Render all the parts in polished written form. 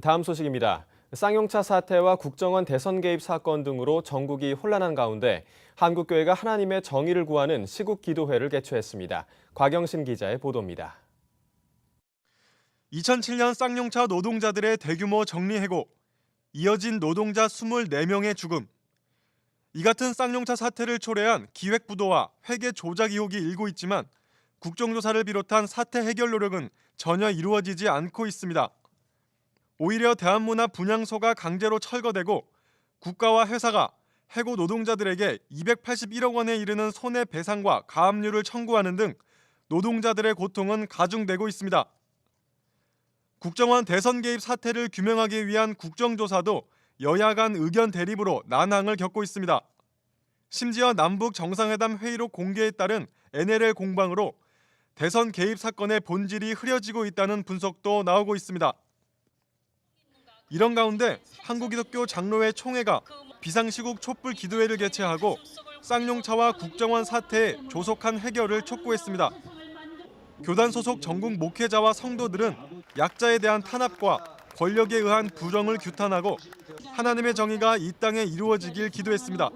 다음 소식입니다. 쌍용차 사태와 국정원 대선 개입 사건 등으로 전국이 혼란한 가운데 한국교회가 하나님의 정의를 구하는 시국 기도회를 개최했습니다. 곽영신 기자의 보도입니다. 2007년 쌍용차 노동자들의 대규모 정리해고, 이어진 노동자 24명의 죽음. 이 같은 쌍용차 사태를 초래한 기획부도와 회계 조작 의혹이 일고 있지만 국정조사를 비롯한 사태 해결 노력은 전혀 이루어지지 않고 있습니다. 오히려 대한문화 분향소가 강제로 철거되고 국가와 회사가 해고 노동자들에게 281억 원에 이르는 손해배상과 가압류를 청구하는 등 노동자들의 고통은 가중되고 있습니다. 국정원 대선 개입 사태를 규명하기 위한 국정조사도 여야 간 의견 대립으로 난항을 겪고 있습니다. 심지어 남북 정상회담 회의록 공개에 따른 NLL 공방으로 대선 개입 사건의 본질이 흐려지고 있다는 분석도 나오고 있습니다. 이런 가운데 한국기독교 장로회 총회가 비상시국 촛불 기도회를 개최하고 쌍용차와 국정원 사태의 조속한 해결을 촉구했습니다. 교단 소속 전국 목회자와 성도들은 약자에 대한 탄압과 권력에 의한 부정을 규탄하고 하나님의 정의가 이 땅에 이루어지길 기도했습니다.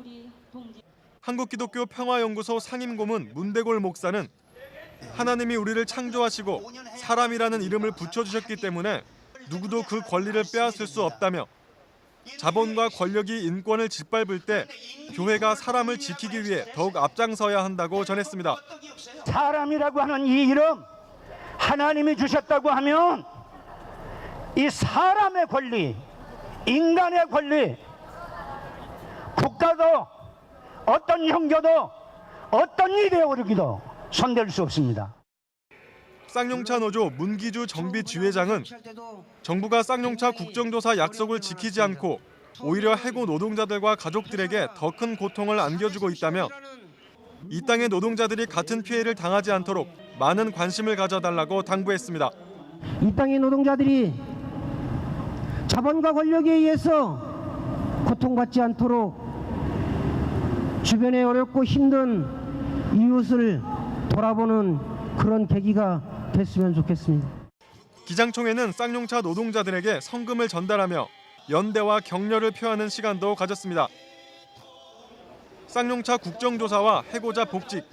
한국기독교 평화연구소 상임고문 문대골 목사는 하나님이 우리를 창조하시고 사람이라는 이름을 붙여주셨기 때문에 누구도 그 권리를 빼앗을 수 없다며 자본과 권력이 인권을 짓밟을 때 교회가 사람을 지키기 위해 더욱 앞장서야 한다고 전했습니다. 사람이라고 하는 이 이름 하나님이 주셨다고 하면 이 사람의 권리, 인간의 권리, 국가도 어떤 형교도 어떤 이데올로기도 손댈 수 없습니다. 쌍용차 노조 문기주 정비지회장은 정부가 쌍용차 국정조사 약속을 지키지 않고 오히려 해고 노동자들과 가족들에게 더 큰 고통을 안겨주고 있다며 이 땅의 노동자들이 같은 피해를 당하지 않도록 많은 관심을 가져달라고 당부했습니다. 이 땅의 노동자들이 자본과 권력에 의해서 고통받지 않도록 주변에 어렵고 힘든 이웃을 돌아보는 그런 계기가 됐으면 좋겠습니다. 기장총회는 쌍용차 노동자들에게 성금을 전달하며 연대와 격려를 표하는 시간도 가졌습니다. 쌍용차 국정조사와 해고자 복직,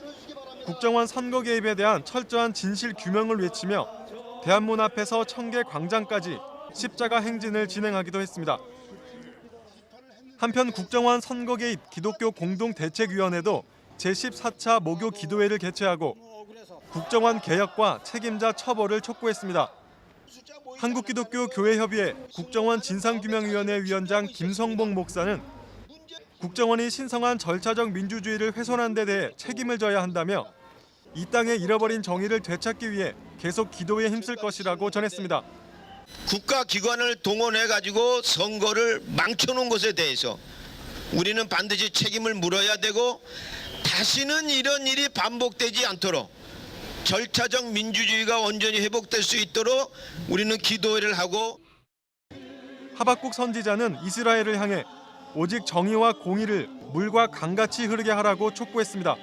국정원 선거 개입에 대한 철저한 진실 규명을 외치며 대한문 앞에서 청계 광장까지 십자가 행진을 진행하기도 했습니다. 한편 국정원 선거 개입 기독교 공동대책위원회도 제14차 모교 기도회를 개최하고 국정원 개혁과 책임자 처벌을 촉구했습니다. 한국기독교교회협의회 국정원 진상규명위원회 위원장 김성봉 목사는 국정원이 신성한 절차적 민주주의를 훼손한 데 대해 책임을 져야 한다며 이 땅에 잃어버린 정의를 되찾기 위해 계속 기도에 힘쓸 것이라고 전했습니다. 국가기관을 동원해가지고 선거를 망쳐놓은 것에 대해서 우리는 반드시 책임을 물어야 되고 다시는 이런 일이 반복되지 않도록 절차적 민주주의가 온전히 회복될 수 있도록 우리는 기도회를 하고 하박국 선지자는 이스라엘을 향해 오직 정의와 공의를 물과 강같이 흐르게 하라고 촉구했습니다.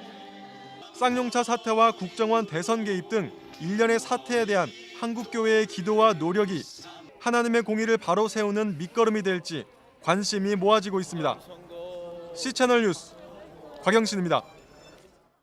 쌍용차 사태와 국정원 대선 개입 등 일련의 사태에 대한 한국교회의 기도와 노력이 하나님의 공의를 바로 세우는 밑거름이 될지 관심이 모아지고 있습니다. C채널 뉴스 곽영신입니다.